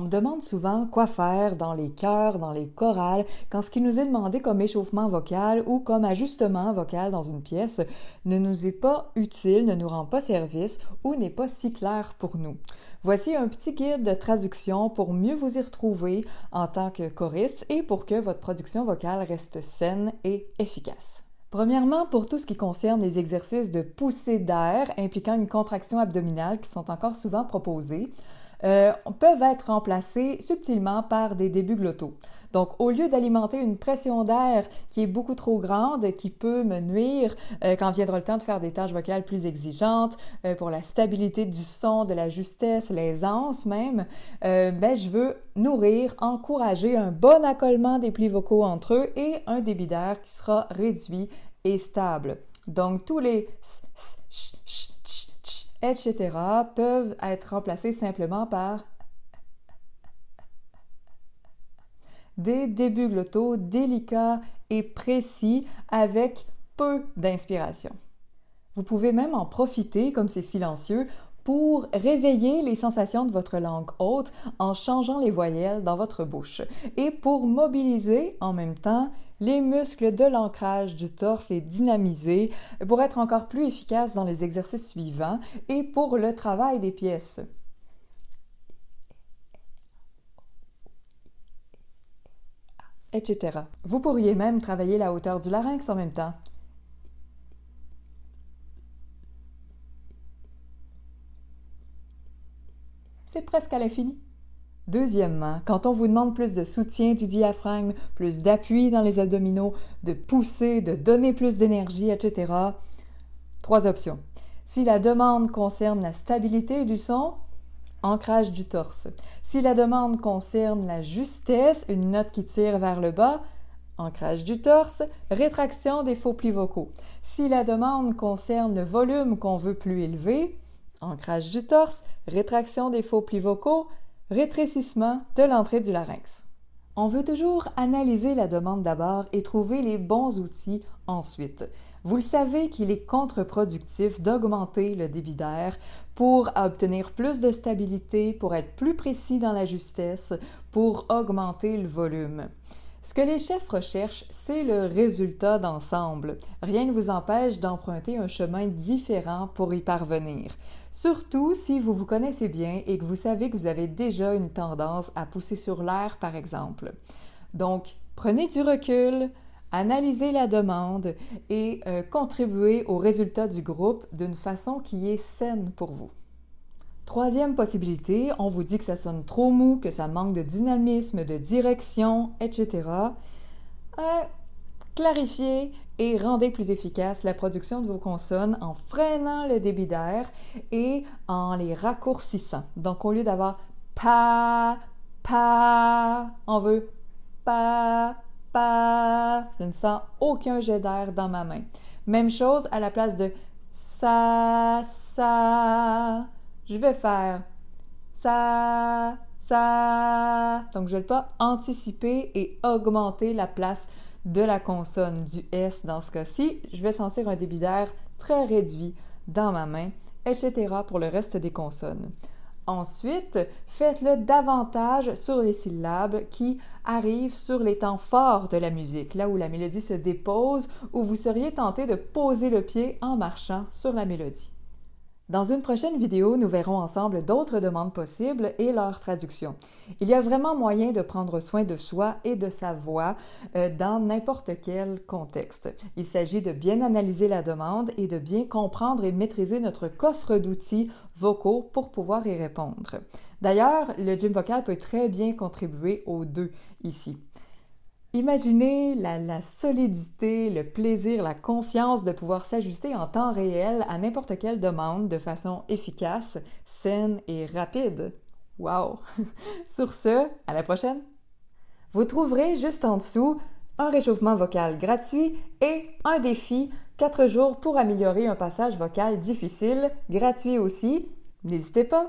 me demande souvent quoi faire dans les chœurs, dans les chorales, quand ce qui nous est demandé comme échauffement vocal ou comme ajustement vocal dans une pièce ne nous est pas utile, ne nous rend pas service ou n'est pas si clair pour nous. Voici un petit guide de traduction pour mieux vous y retrouver en tant que choriste et pour que votre production vocale reste saine et efficace. Premièrement, pour tout ce qui concerne les exercices de poussée d'air impliquant une contraction abdominale qui sont encore souvent proposés, peuvent être remplacés subtilement par des débuts glottaux. Donc, au lieu d'alimenter une pression d'air qui est beaucoup trop grande, qui peut me nuire quand viendra le temps de faire des tâches vocales plus exigeantes, pour la stabilité du son, de la justesse, l'aisance même, je veux nourrir, encourager un bon accolement des plis vocaux entre eux et un débit d'air qui sera réduit et stable. Donc, tous les s, s, ch, ch, ch, ch, etc. peuvent être remplacés simplement par des débuts glottaux délicats et précis avec peu d'inspiration. Vous pouvez même en profiter, comme c'est silencieux, pour réveiller les sensations de votre langue haute en changeant les voyelles dans votre bouche et pour mobiliser en même temps les muscles de l'ancrage du torse, les dynamiser pour être encore plus efficace dans les exercices suivants et pour le travail des pièces. Etc. Vous pourriez même travailler la hauteur du larynx en même temps. C'est presque à l'infini. Deuxièmement, quand on vous demande plus de soutien du diaphragme, plus d'appui dans les abdominaux, de pousser, de donner plus d'énergie, etc. 3 options. Si la demande concerne la stabilité du son, ancrage du torse. Si la demande concerne la justesse, une note qui tire vers le bas, ancrage du torse, rétraction des faux plis vocaux. Si la demande concerne le volume qu'on veut plus élevé, ancrage du torse, rétraction des faux plis vocaux, rétrécissement de l'entrée du larynx. On veut toujours analyser la demande d'abord et trouver les bons outils ensuite. Vous le savez qu'il est contre-productif d'augmenter le débit d'air pour obtenir plus de stabilité, pour être plus précis dans la justesse, pour augmenter le volume. Ce que les chefs recherchent, c'est le résultat d'ensemble. Rien ne vous empêche d'emprunter un chemin différent pour y parvenir. Surtout si vous vous connaissez bien et que vous savez que vous avez déjà une tendance à pousser sur l'air, par exemple. Donc, prenez du recul, analysez la demande et contribuez au résultat du groupe d'une façon qui est saine pour vous. Troisième possibilité, on vous dit que ça sonne trop mou, que ça manque de dynamisme, de direction, etc. Clarifiez et rendez plus efficace la production de vos consonnes en freinant le débit d'air et en les raccourcissant. Donc, au lieu d'avoir pa, on veut pa. Je ne sens aucun jet d'air dans ma main. Même chose à la place de sa. Je vais faire sa. Donc, je ne vais pas anticiper et augmenter la place de la consonne du S dans ce cas-ci. Je vais sentir un débit d'air très réduit dans ma main, etc. pour le reste des consonnes. Ensuite, faites-le davantage sur les syllabes qui arrivent sur les temps forts de la musique, là où la mélodie se dépose, où vous seriez tenté de poser le pied en marchant sur la mélodie. Dans une prochaine vidéo, nous verrons ensemble d'autres demandes possibles et leur traduction. Il y a vraiment moyen de prendre soin de soi et de sa voix dans n'importe quel contexte. Il s'agit de bien analyser la demande et de bien comprendre et maîtriser notre coffre d'outils vocaux pour pouvoir y répondre. D'ailleurs, le gym vocal peut très bien contribuer aux deux ici. Imaginez la solidité, le plaisir, la confiance de pouvoir s'ajuster en temps réel à n'importe quelle demande de façon efficace, saine et rapide. Wow! Sur ce, à la prochaine! Vous trouverez juste en dessous un réchauffement vocal gratuit et un défi 4 jours pour améliorer un passage vocal difficile, gratuit aussi. N'hésitez pas!